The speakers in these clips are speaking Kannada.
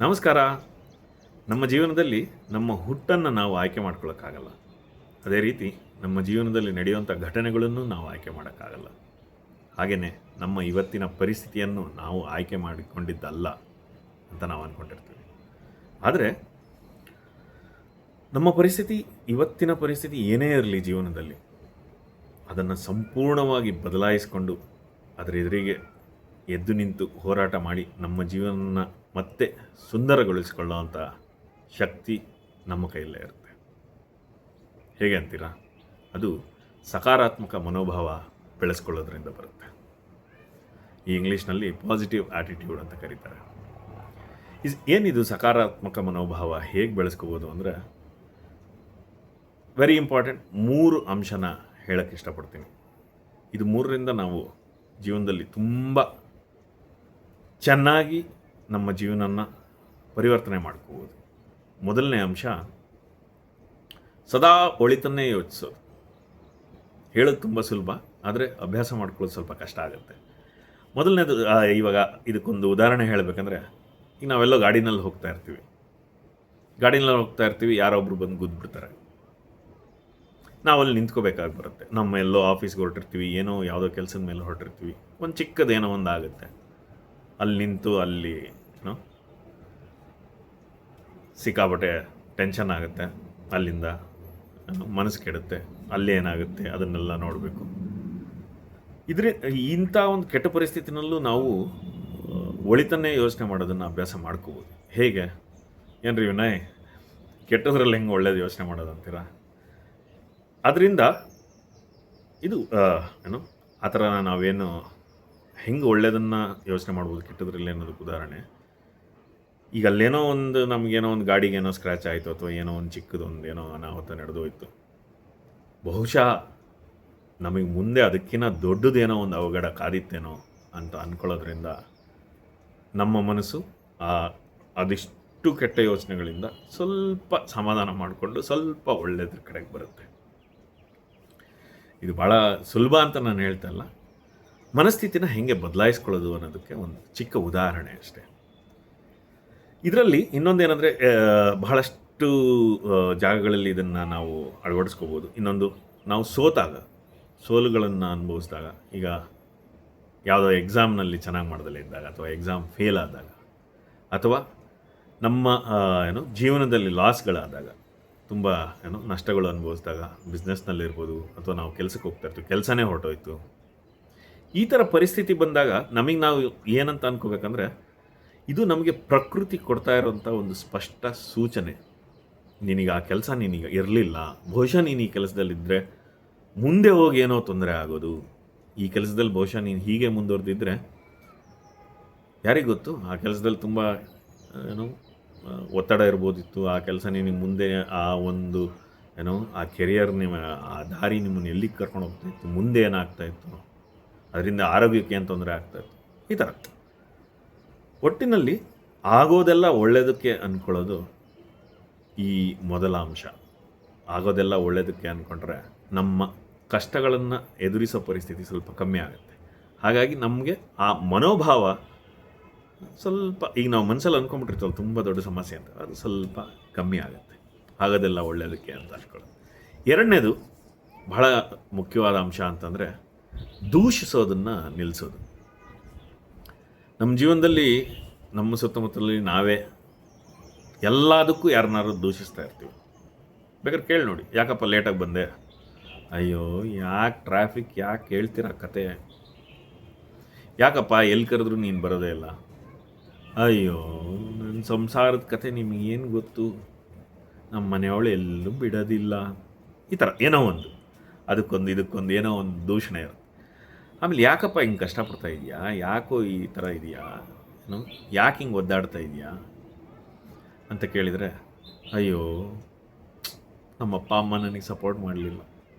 ನಮಸ್ಕಾರ. ನಮ್ಮ ಜೀವನದಲ್ಲಿ ನಮ್ಮ ಹುಟ್ಟನ್ನು ನಾವು ಆಯ್ಕೆ ಮಾಡ್ಕೊಳ್ಳೋಕ್ಕಾಗಲ್ಲ. ಅದೇ ರೀತಿ ನಮ್ಮ ಜೀವನದಲ್ಲಿ ನಡೆಯುವಂಥ ಘಟನೆಗಳನ್ನು ನಾವು ಆಯ್ಕೆ ಮಾಡೋಕ್ಕಾಗಲ್ಲ. ಹಾಗೆಯೇ ನಮ್ಮ ಇವತ್ತಿನ ಪರಿಸ್ಥಿತಿಯನ್ನು ನಾವು ಆಯ್ಕೆ ಮಾಡಿಕೊಂಡಿದ್ದಲ್ಲ ಅಂತ ನಾವು ಅಂದ್ಕೊಂಡಿರ್ತೀವಿ. ಆದರೆ ನಮ್ಮ ಪರಿಸ್ಥಿತಿ, ಇವತ್ತಿನ ಪರಿಸ್ಥಿತಿ ಏನೇ ಇರಲಿ ಜೀವನದಲ್ಲಿ, ಅದನ್ನು ಸಂಪೂರ್ಣವಾಗಿ ಬದಲಾಯಿಸಿಕೊಂಡು ಅದರ ಎದುರಿಗೆ ಎದ್ದು ನಿಂತು ಹೋರಾಟ ಮಾಡಿ ನಮ್ಮ ಜೀವನ ಮತ್ತೆ ಸುಂದರಗೊಳಿಸಿಕೊಳ್ಳುವಂಥ ಶಕ್ತಿ ನಮ್ಮ ಕೈಯಲ್ಲೇ ಇರುತ್ತೆ. ಹೇಗೆ ಅಂತೀರಾ? ಅದು ಸಕಾರಾತ್ಮಕ ಮನೋಭಾವ ಬೆಳೆಸ್ಕೊಳ್ಳೋದ್ರಿಂದ ಬರುತ್ತೆ. ಈ ಇಂಗ್ಲೀಷ್ನಲ್ಲಿ ಪಾಸಿಟಿವ್ ಆ್ಯಟಿಟ್ಯೂಡ್ ಅಂತ ಕರೀತಾರೆ. ಏನಿದು ಸಕಾರಾತ್ಮಕ ಮನೋಭಾವ ಹೇಗೆ ಬೆಳೆಸ್ಕೋಬೋದು ಅಂದರೆ, ವೆರಿ ಇಂಪಾರ್ಟೆಂಟ್ 3 ಅಂಶನ ಹೇಳೋಕ್ಕೆ ಇಷ್ಟಪಡ್ತೀನಿ. ಇದು 3ರಿಂದ ನಾವು ಜೀವನದಲ್ಲಿ ತುಂಬ ಚೆನ್ನಾಗಿ ನಮ್ಮ ಜೀವನನ ಪರಿವರ್ತನೆ ಮಾಡ್ಕೋಬೋದು. ಮೊದಲನೇ ಅಂಶ, ಸದಾ ಒಳಿತನ್ನೇ ಯೋಚಿಸೋದು. ಹೇಳೋದು ತುಂಬ ಸುಲಭ, ಆದರೆ ಅಭ್ಯಾಸ ಮಾಡ್ಕೊಳ್ಳೋದು ಸ್ವಲ್ಪ ಕಷ್ಟ ಆಗುತ್ತೆ. ಮೊದಲನೇದು, ಇವಾಗ ಇದಕ್ಕೊಂದು ಉದಾಹರಣೆ ಹೇಳಬೇಕಂದ್ರೆ, ಈಗ ನಾವೆಲ್ಲೋ ಗಾಡಿನಲ್ಲಿ ಹೋಗ್ತಾ ಇರ್ತೀವಿ, ಯಾರೊಬ್ಬರು ಬಂದು ಗುದ್ಬಿಡ್ತಾರೆ. ನಾವಲ್ಲಿ ನಿಂತ್ಕೋಬೇಕಾಗಿ ಬರುತ್ತೆ. ನಮ್ಮ ಎಲ್ಲೋ ಆಫೀಸ್ಗೆ ಹೊರಟಿರ್ತೀವಿ, ಏನೋ ಯಾವುದೋ ಕೆಲಸದ ಮೇಲೆ ಹೊರಟಿರ್ತೀವಿ, ಒಂದು ಚಿಕ್ಕದೇನೋ ಒಂದು ಆಗುತ್ತೆ. ಅಲ್ಲಿ ನಿಂತು ಅಲ್ಲಿ ಸಿಕ್ಕಾಪಟ್ಟೆ ಟೆನ್ಷನ್ ಆಗುತ್ತೆ, ಅಲ್ಲಿಂದ ಮನಸ್ಸು ಕೆಡುತ್ತೆ, ಅಲ್ಲಿ ಏನಾಗುತ್ತೆ ಅದನ್ನೆಲ್ಲ ನೋಡಬೇಕು. ಇಂಥ ಒಂದು ಕೆಟ್ಟ ಪರಿಸ್ಥಿತಿನಲ್ಲೂ ನಾವು ಒಳಿತನ್ನೇ ಯೋಚನೆ ಮಾಡೋದನ್ನು ಅಭ್ಯಾಸ ಮಾಡ್ಕೋಬೋದು. ಹೇಗೆ? ಏನ್ರಿ ವಿನಯ್, ಕೆಟ್ಟದ್ರಲ್ಲಿ ಹೆಂಗೆ ಒಳ್ಳೇದು ಯೋಚನೆ ಮಾಡೋದಂತೀರಾ? ಅದರಿಂದ ಇದು ಆ ಥರ ನಾವೇನು ಹೆಂಗೆ ಒಳ್ಳೆಯದನ್ನು ಯೋಚನೆ ಮಾಡ್ಬೋದು ಕೆಟ್ಟದ್ರಲ್ಲಿ ಅನ್ನೋದಕ್ಕೆ ಉದಾಹರಣೆ, ಈಗ ಅಲ್ಲೇನೋ ಒಂದು ನಮಗೇನೋ ಒಂದು ಗಾಡಿಗೇನೋ ಸ್ಕ್ರ್ಯಾಚ್ ಆಯಿತು, ಅಥವಾ ಏನೋ ಒಂದು ಚಿಕ್ಕದೊಂದು ಏನೋ ಅನಾಹುತ ನಡೆದೋಯ್ತು. ಬಹುಶಃ ನಮಗೆ ಮುಂದೆ ಅದಕ್ಕಿಂತ ದೊಡ್ಡದೇನೋ ಒಂದು ಅವಘಡ ಕಾದಿತ್ತೇನೋ ಅಂತ ಅಂದ್ಕೊಳ್ಳೋದ್ರಿಂದ ನಮ್ಮ ಮನಸ್ಸು ಅದಿಷ್ಟು ಕೆಟ್ಟ ಯೋಚನೆಗಳಿಂದ ಸ್ವಲ್ಪ ಸಮಾಧಾನ ಮಾಡಿಕೊಂಡು ಸ್ವಲ್ಪ ಒಳ್ಳೆಯದ್ರ ಕಡೆಗೆ ಬರುತ್ತೆ. ಇದು ಭಾಳ ಸುಲಭ ಅಂತ ನಾನು ಹೇಳ್ತಾ ಇಲ್ಲ, ಮನಸ್ಥಿತಿನ ಹೆಂಗೆ ಬದಲಾಯಿಸ್ಕೊಳ್ಳೋದು ಅನ್ನೋದಕ್ಕೆ ಒಂದು ಚಿಕ್ಕ ಉದಾಹರಣೆ ಅಷ್ಟೇ. ಇದರಲ್ಲಿ ಇನ್ನೊಂದೇನೆಂದರೆ, ಬಹಳಷ್ಟು ಜಾಗಗಳಲ್ಲಿ ಇದನ್ನು ನಾವು ಅಳವಡಿಸ್ಕೋಬೋದು. ಇನ್ನೊಂದು, ನಾವು ಸೋಲುಗಳನ್ನು ಅನುಭವಿಸಿದಾಗ, ಈಗ ಯಾವುದೋ ಎಕ್ಸಾಮ್ನಲ್ಲಿ ಚೆನ್ನಾಗಿ ಮಾಡ್ದಲೇ ಇದ್ದಾಗ, ಅಥವಾ ಎಕ್ಸಾಮ್ ಫೇಲ್ ಆದಾಗ, ಅಥವಾ ನಮ್ಮ ಜೀವನದಲ್ಲಿ ಲಾಸ್ಗಳಾದಾಗ, ತುಂಬ ನಷ್ಟಗಳು ಅನುಭವಿಸಿದಾಗ, ಬಿಸ್ನೆಸ್ನಲ್ಲಿರ್ಬೋದು, ಅಥವಾ ನಾವು ಕೆಲಸಕ್ಕೆ ಹೋಗ್ತಾ ಇರ್ತೀವಿ, ಕೆಲಸನೇ ಹೊರಟೋಯ್ತು, ಈ ಥರ ಪರಿಸ್ಥಿತಿ ಬಂದಾಗ ನಮಗೆ ನಾವು ಏನಂತ ಅನ್ಕೋಬೇಕಂದ್ರೆ, ಇದು ನಮಗೆ ಪ್ರಕೃತಿ ಕೊಡ್ತಾ ಇರೋಂಥ ಒಂದು ಸ್ಪಷ್ಟ ಸೂಚನೆ. ನಿನಗೆ ಆ ಕೆಲಸ ನಿನಗೆ ಇರಲಿಲ್ಲ, ಬಹುಶಃ ನೀನು ಈ ಕೆಲಸದಲ್ಲಿದ್ದರೆ ಮುಂದೆ ಹೋಗಿ ಏನೋ ತೊಂದರೆ ಆಗೋದು, ಈ ಕೆಲಸದಲ್ಲಿ ಬಹುಶಃ ನೀನು ಹೀಗೆ ಮುಂದುವರೆದಿದ್ದರೆ ಯಾರಿಗೆ ಗೊತ್ತು, ಆ ಕೆಲಸದಲ್ಲಿ ತುಂಬ ಒತ್ತಡ ಇರ್ಬೋದಿತ್ತು, ಆ ಕೆಲಸ ನಿನಗೆ ಮುಂದೆ ಆ ಒಂದು ಆ ಕೆರಿಯರ್ ಆ ದಾರಿ ನಿಮ್ಮನ್ನು ಎಲ್ಲಿಗೆ ಕರ್ಕೊಂಡು ಹೋಗ್ತಾಯಿತ್ತು, ಮುಂದೆ ಏನಾಗ್ತಾಯಿತ್ತು, ಅದರಿಂದ ಆರೋಗ್ಯಕ್ಕೆ ಏನು ತೊಂದರೆ ಆಗ್ತಾಯಿತ್ತು. ಈ ಥರ ಒಟ್ಟಿನಲ್ಲಿ ಆಗೋದೆಲ್ಲ ಒಳ್ಳೆಯದಕ್ಕೆ ಅಂದ್ಕೊಳ್ಳೋದು ಈ ಮೊದಲ ಅಂಶ. ಆಗೋದೆಲ್ಲ ಒಳ್ಳೆಯದಕ್ಕೆ ಅಂದ್ಕೊಂಡ್ರೆ ನಮ್ಮ ಕಷ್ಟಗಳನ್ನು ಎದುರಿಸೋ ಪರಿಸ್ಥಿತಿ ಸ್ವಲ್ಪ ಕಮ್ಮಿ ಆಗುತ್ತೆ. ಹಾಗಾಗಿ ನಮಗೆ ಆ ಮನೋಭಾವ ಸ್ವಲ್ಪ, ಈಗ ನಾವು ಮನಸ್ಸಲ್ಲಿ ಅಂದ್ಕೊಂಡ್ಬಿಟ್ಟಿರ್ತೀವಲ್ಲ ತುಂಬ ದೊಡ್ಡ ಸಮಸ್ಯೆ ಅಂತ, ಅದು ಸ್ವಲ್ಪ ಕಮ್ಮಿ ಆಗುತ್ತೆ. ಆಗೋದೆಲ್ಲ ಒಳ್ಳೆಯದಕ್ಕೆ ಅಂತ ಅಂದ್ಕೊಳ್ಳೋದು. ಎರಡನೇದು ಬಹಳ ಮುಖ್ಯವಾದ ಅಂಶ ಅಂತಂದರೆ, ದೂಷಿಸೋದನ್ನು ನಿಲ್ಲಿಸೋದು. ನಮ್ಮ ಜೀವನದಲ್ಲಿ ನಮ್ಮ ಸುತ್ತಮುತ್ತಲಲ್ಲಿ ನಾವೇ ಎಲ್ಲದಕ್ಕೂ ಯಾರನ್ನಾರು ದೂಷಿಸ್ತಾ ಇರ್ತೀವಿ. ಬೇಕಾದ್ರೆ ಕೇಳಿ ನೋಡಿ, ಯಾಕಪ್ಪ ಲೇಟಾಗಿ ಬಂದೆ, ಅಯ್ಯೋ ಯಾಕೆ ಟ್ರಾಫಿಕ್, ಯಾಕೆ ಹೇಳ್ತೀರ ಕತೆ, ಯಾಕಪ್ಪ ಎಲ್ಲಿ ಕರೆದ್ರೂ ನೀನು ಬರೋದೇ ಇಲ್ಲ, ಅಯ್ಯೋ ನನ್ನ ಸಂಸಾರದ ಕತೆ ನಿಮಗೇನು ಗೊತ್ತು, ನಮ್ಮ ಮನೆಯವಳು ಎಲ್ಲೂ ಬಿಡೋದಿಲ್ಲ. ಈ ಥರ ಏನೋ ಒಂದು ಅದಕ್ಕೊಂದು ಇದಕ್ಕೊಂದು ಏನೋ ಒಂದು ದೂಷಣೆ ಇರುತ್ತೆ. ಆಮೇಲೆ ಯಾಕಪ್ಪ ಹಿಂಗೆ ಕಷ್ಟಪಡ್ತಾ ಇದೆಯಾ, ಯಾಕೋ ಈ ಥರ ಇದೆಯಾ, ಯಾಕೆ ಹಿಂಗೆ ಒದ್ದಾಡ್ತಾ ಇದೆಯಾ ಅಂತ ಕೇಳಿದರೆ, ಅಯ್ಯೋ ನಮ್ಮ ಅಪ್ಪ ಅಮ್ಮ ನನಗೆ ಸಪೋರ್ಟ್ ಮಾಡಲಿಲ್ಲ,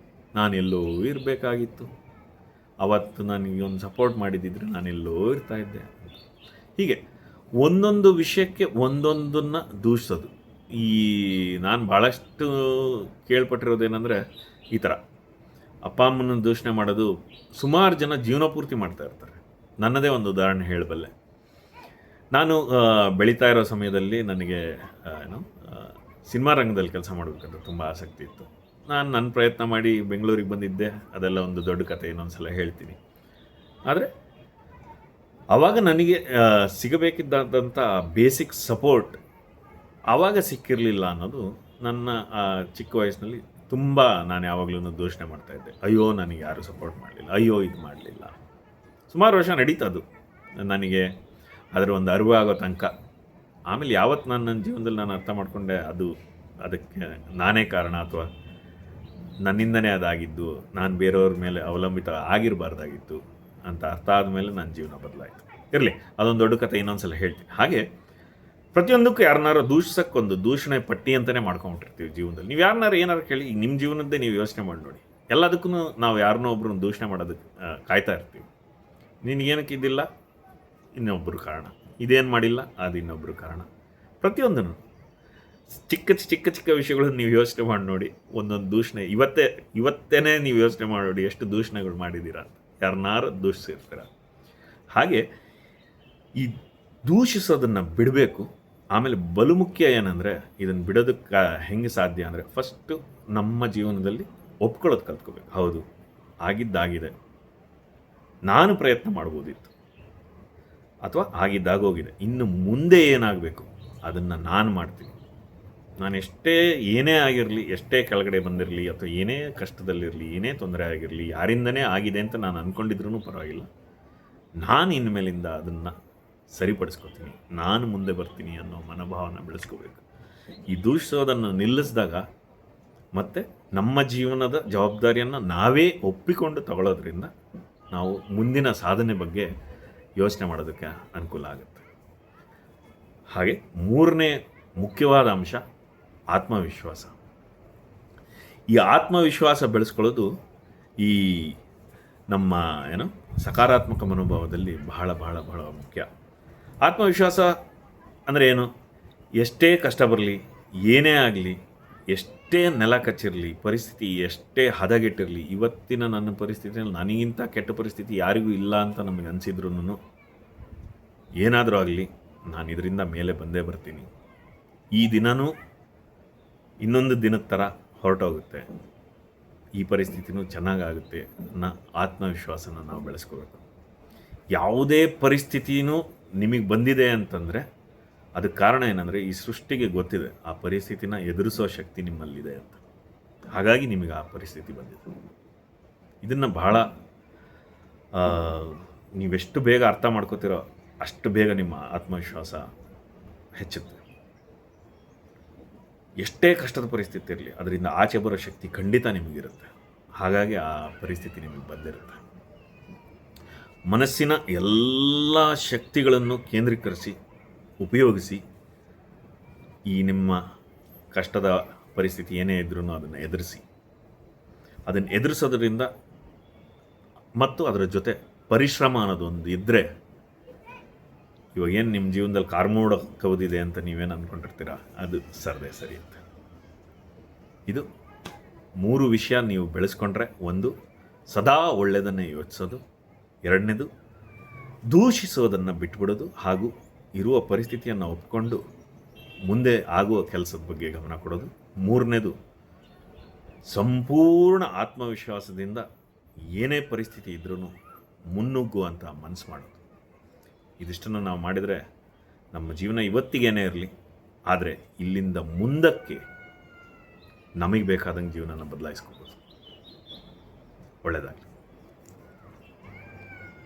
ನಾನೆಲ್ಲೋ ಇರಬೇಕಾಗಿತ್ತು, ಅವತ್ತು ನನಗೆ ಒಂದು ಸಪೋರ್ಟ್ ಮಾಡಿದ್ದಿದ್ರೆ ನಾನೆಲ್ಲೋ ಇರ್ತಾಯಿದ್ದೆ. ಹೀಗೆ ಒಂದೊಂದು ವಿಷಯಕ್ಕೆ ಒಂದೊಂದನ್ನು ದೂಷಿಸೋದು. ನಾನು ಭಾಳಷ್ಟು ಕೇಳ್ಪಟ್ಟಿರೋದೇನೆಂದರೆ, ಈ ಥರ ಅಪ್ಪ ಅಮ್ಮನ ದೂಷಣೆ ಮಾಡೋದು ಸುಮಾರು ಜನ ಜೀವನ ಪೂರ್ತಿ ಮಾಡ್ತಾ ಇರ್ತಾರೆ. ನನ್ನದೇ ಒಂದು ಉದಾಹರಣೆ ಹೇಳಬಲ್ಲೆ. ನಾನು ಬೆಳೀತಾ ಇರೋ ಸಮಯದಲ್ಲಿ ನನಗೆ ಏನು ಸಿನಿಮಾ ರಂಗದಲ್ಲಿ ಕೆಲಸ ಮಾಡಬೇಕಂತ ತುಂಬ ಆಸಕ್ತಿ ಇತ್ತು. ನಾನು ನನ್ನ ಪ್ರಯತ್ನ ಮಾಡಿ ಬೆಂಗಳೂರಿಗೆ ಬಂದಿದ್ದೆ. ಅದೆಲ್ಲ ಒಂದು ದೊಡ್ಡ ಕಥೆ, ಇನ್ನೊಂದು ಸಲ ಹೇಳ್ತೀನಿ. ಆದರೆ ಆವಾಗ ನನಗೆ ಸಿಗಬೇಕಿದ್ದಂಥ ಬೇಸಿಕ್ ಸಪೋರ್ಟ್ ಆವಾಗ ಸಿಕ್ಕಿರಲಿಲ್ಲ ಅನ್ನೋದು ನನ್ನ ಚಿಕ್ಕ ವಯಸ್ಸಿನಲ್ಲಿ ತುಂಬ ನಾನು ಯಾವಾಗಲೂ ದೂಷಣೆ ಮಾಡ್ತಾಯಿದ್ದೆ. ಅಯ್ಯೋ, ನನಗೆ ಯಾರೂ ಸಪೋರ್ಟ್ ಮಾಡಲಿಲ್ಲ, ಅಯ್ಯೋ ಇದು ಮಾಡಲಿಲ್ಲ. ಸುಮಾರು ವರ್ಷ ನಡೀತದು ನನಗೆ ಅದರ ಒಂದು ಅರಿವು ಆಗೋ ತನಕ. ಆಮೇಲೆ ಯಾವತ್ತು ನನ್ನ ಜೀವನದಲ್ಲಿ ನಾನು ಅರ್ಥ ಮಾಡಿಕೊಂಡೆ ಅದಕ್ಕೆ ನಾನೇ ಕಾರಣ ಅಥವಾ ನನ್ನಿಂದನೇ ಅದಾಗಿದ್ದು, ನಾನು ಬೇರೆಯವ್ರ ಮೇಲೆ ಅವಲಂಬಿತ ಆಗಿರಬಾರ್ದಾಗಿತ್ತು ಅಂತ ಅರ್ಥ ಆದಮೇಲೆ ನನ್ನ ಜೀವನ ಬದಲಾಯಿತು. ಇರಲಿ, ಅದೊಂದು ದೊಡ್ಡ ಕಥೆ, ಇನ್ನೊಂದು ಸಲ ಹೇಳ್ತೀನಿ. ಹಾಗೆ ಪ್ರತಿಯೊಂದಕ್ಕೂ ಯಾರನ್ನಾರು ದೂಷಿಸೋಕ್ಕೊಂದು ದೂಷಣೆ ಪಟ್ಟಿ ಅಂತಲೇ ಮಾಡ್ಕೊಂಬಿಟ್ಟಿರ್ತೀವಿ ಜೀವನದಲ್ಲಿ. ನೀವು ಯಾರನ್ನಾರು ಏನಾರು ಕೇಳಿ, ಈಗ ನಿಮ್ಮ ಜೀವನದ್ದೇ ನೀವು ಯೋಚನೆ ಮಾಡಿ ನೋಡಿ. ಎಲ್ಲದಕ್ಕೂ ನಾವು ಯಾರನ್ನೋ ಒಬ್ಬರನ್ನ ದೂಷಣೆ ಮಾಡೋದಕ್ಕೆ ಕಾಯ್ತಾ ಇರ್ತೀವಿ. ನಿನಗೇನಕ್ಕೆ ಇದಿಲ್ಲ, ಇನ್ನೊಬ್ಬರು ಕಾರಣ. ಇದೇನು ಮಾಡಿಲ್ಲ, ಅದು ಇನ್ನೊಬ್ಬರು ಕಾರಣ. ಪ್ರತಿಯೊಂದನ್ನು ಚಿಕ್ಕ ಚಿಕ್ಕ ವಿಷಯಗಳನ್ನು ನೀವು ಯೋಚನೆ ಮಾಡಿ ನೋಡಿ. ಒಂದೊಂದು ದೂಷಣೆ ಇವತ್ತೇ ನೀವು ಯೋಚನೆ ಮಾಡಿ ನೋಡಿ, ಎಷ್ಟು ದೂಷಣೆಗಳು ಮಾಡಿದ್ದೀರಾ ಅಂತ. ಯಾರನ್ನಾರು ದೂಷಿಸಿರ್ತೀರ. ಹಾಗೆ ಈ ದೂಷಿಸೋದನ್ನು ಬಿಡಬೇಕು. ಆಮೇಲೆ ಬಲು ಮುಖ್ಯ ಏನಂದರೆ, ಇದನ್ನು ಬಿಡೋದಕ್ಕೆ ಹೆಂಗೆ ಸಾಧ್ಯ ಅಂದರೆ, ಫಸ್ಟು ನಮ್ಮ ಜೀವನದಲ್ಲಿ ಒಪ್ಕೊಳ್ಳೋದು ಕಲ್ತ್ಕೋಬೇಕು. ಹೌದು, ಆಗಿದ್ದಾಗಿದೆ, ನಾನು ಪ್ರಯತ್ನ ಮಾಡ್ಬೋದಿತ್ತು, ಅಥವಾ ಆಗಿದ್ದಾಗೋಗಿದೆ, ಇನ್ನು ಮುಂದೆ ಏನಾಗಬೇಕು ಅದನ್ನು ನಾನು ಮಾಡ್ತೀನಿ. ನಾನು ಏನೇ ಆಗಿರಲಿ, ಎಷ್ಟೇ ಕೆಳಗಡೆ ಬಂದಿರಲಿ, ಅಥವಾ ಏನೇ ಕಷ್ಟದಲ್ಲಿರಲಿ, ಏನೇ ತೊಂದರೆ ಆಗಿರಲಿ, ಯಾರಿಂದನೇ ಆಗಿದೆ ಅಂತ ನಾನು ಅಂದ್ಕೊಂಡಿದ್ರೂ ಪರವಾಗಿಲ್ಲ, ನಾನು ಇನ್ಮೇಲಿಂದ ಅದನ್ನು ಸರಿಪಡಿಸ್ಕೊತೀನಿ, ನಾನು ಮುಂದೆ ಬರ್ತೀನಿ ಅನ್ನೋ ಮನೋಭಾವನ ಬೆಳೆಸ್ಕೋಬೇಕು. ಈ ದೂಷಿಸೋದನ್ನು ನಿಲ್ಲಿಸಿದಾಗ ಮತ್ತು ನಮ್ಮ ಜೀವನದ ಜವಾಬ್ದಾರಿಯನ್ನು ನಾವೇ ಒಪ್ಪಿಕೊಂಡು ತಗೊಳ್ಳೋದ್ರಿಂದ ನಾವು ಮುಂದಿನ ಸಾಧನೆ ಬಗ್ಗೆ ಯೋಚನೆ ಮಾಡೋದಕ್ಕೆ ಅನುಕೂಲ ಆಗುತ್ತೆ. ಹಾಗೆ ಮೂರನೇ ಮುಖ್ಯವಾದ ಅಂಶ ಆತ್ಮವಿಶ್ವಾಸ. ಈ ಆತ್ಮವಿಶ್ವಾಸ ಬೆಳೆಸ್ಕೊಳ್ಳೋದು ಈ ನಮ್ಮ ಸಕಾರಾತ್ಮಕ ಮನೋಭಾವದಲ್ಲಿ ಬಹಳ ಬಹಳ ಬಹಳ ಮುಖ್ಯ. ಆತ್ಮವಿಶ್ವಾಸ ಅಂದರೆ ಏನು? ಎಷ್ಟೇ ಕಷ್ಟ ಬರಲಿ, ಏನೇ ಆಗಲಿ, ಎಷ್ಟೇ ನೆಲ ಕಚ್ಚಿರಲಿ, ಪರಿಸ್ಥಿತಿ ಎಷ್ಟೇ ಹದಗೆಟ್ಟಿರಲಿ, ಇವತ್ತಿನ ನನ್ನ ಪರಿಸ್ಥಿತಿಯಲ್ಲಿ ನನಗಿಂತ ಕೆಟ್ಟ ಪರಿಸ್ಥಿತಿ ಯಾರಿಗೂ ಇಲ್ಲ ಅಂತ ನಮಗೆ ಅನಿಸಿದ್ರೂ, ಏನಾದರೂ ಆಗಲಿ, ನಾನು ಇದರಿಂದ ಮೇಲೆ ಬಂದೇ ಬರ್ತೀನಿ, ಈ ದಿನವೂ ಇನ್ನೊಂದು ದಿನದ ಥರ ಹೊರಟೋಗುತ್ತೆ, ಈ ಪರಿಸ್ಥಿತಿನೂ ಚೆನ್ನಾಗಾಗುತ್ತೆ ಅನ್ನೋ ಆತ್ಮವಿಶ್ವಾಸನ ನಾವು ಬೆಳೆಸ್ಕೋಬೇಕು. ಯಾವುದೇ ಪರಿಸ್ಥಿತಿನೂ ನಿಮಗೆ ಬಂದಿದೆ ಅಂತಂದರೆ ಅದಕ್ಕೆ ಕಾರಣ ಏನಂದರೆ, ಈ ಸೃಷ್ಟಿಗೆ ಗೊತ್ತಿದೆ ಆ ಪರಿಸ್ಥಿತಿನ ಎದುರಿಸೋ ಶಕ್ತಿ ನಿಮ್ಮಲ್ಲಿದೆ ಅಂತ. ಹಾಗಾಗಿ ನಿಮಗೆ ಆ ಪರಿಸ್ಥಿತಿ ಬಂದಿದೆ. ಇದನ್ನು ಬಹಳ ನೀವೆಷ್ಟು ಬೇಗ ಅರ್ಥ ಮಾಡ್ಕೋತೀರೋ ಅಷ್ಟು ಬೇಗ ನಿಮ್ಮ ಆತ್ಮವಿಶ್ವಾಸ ಹೆಚ್ಚುತ್ತೆ. ಎಷ್ಟೇ ಕಷ್ಟದ ಪರಿಸ್ಥಿತಿ ಇರಲಿ, ಅದರಿಂದ ಆಚೆ ಬರೋ ಶಕ್ತಿ ಖಂಡಿತ ನಿಮಗಿರುತ್ತೆ. ಹಾಗಾಗಿ ಆ ಪರಿಸ್ಥಿತಿ ನಿಮಗೆ ಬಂದಿರುತ್ತೆ. ಮನಸ್ಸಿನ ಎಲ್ಲ ಶಕ್ತಿಗಳನ್ನು ಕೇಂದ್ರೀಕರಿಸಿ ಉಪಯೋಗಿಸಿ ಈ ನಿಮ್ಮ ಕಷ್ಟದ ಪರಿಸ್ಥಿತಿ ಏನೇ ಇದ್ರೂ ಅದನ್ನು ಎದುರಿಸಿ. ಅದನ್ನು ಎದುರಿಸೋದ್ರಿಂದ ಮತ್ತು ಅದರ ಜೊತೆ ಪರಿಶ್ರಮ ಅನ್ನೋದೊಂದು ಇದ್ದರೆ, ಇವಾಗೇನು ನಿಮ್ಮ ಜೀವನದಲ್ಲಿ ಕಾರ್ಮೋಡ ಕವಿದಿದೆ ಅಂತ ನೀವೇನು ಅಂದ್ಕೊಂಡಿರ್ತೀರ, ಅದು ಸರಿಯುತ್ತೆ. ಇದು 3 ವಿಷಯ ನೀವು ಬೆಳೆಸ್ಕೊಂಡ್ರೆ, ಒಂದು ಸದಾ ಒಳ್ಳೆಯದನ್ನೇ ಯೋಚಿಸೋದು, ಎರಡನೇದು ದೂಷಿಸೋದನ್ನು ಬಿಟ್ಬಿಡೋದು, ಹಾಗೂ ಇರುವ ಪರಿಸ್ಥಿತಿಯನ್ನು ಒಪ್ಕೊಂಡು ಮುಂದೆ ಆಗುವ ಕೆಲಸದ ಬಗ್ಗೆ ಗಮನ ಕೊಡೋದು, ಮೂರನೇದು ಸಂಪೂರ್ಣ ಆತ್ಮವಿಶ್ವಾಸದಿಂದ ಏನೇ ಪರಿಸ್ಥಿತಿ ಇದ್ರೂ ಮುನ್ನುಗ್ಗುವಂಥ ಮನಸ್ಸು ಮಾಡೋದು. ಇದಿಷ್ಟನ್ನು ನಾವು ಮಾಡಿದರೆ ನಮ್ಮ ಜೀವನ ಇವತ್ತಿಗೇನೇ ಇರಲಿ, ಆದರೆ ಇಲ್ಲಿಂದ ಮುಂದಕ್ಕೆ ನಮಗೆ ಬೇಕಾದಂಗೆ ಜೀವನನ ಬದಲಾಯಿಸ್ಕೋಬೋದು. ಒಳ್ಳೆಯದಾಗಲಿ.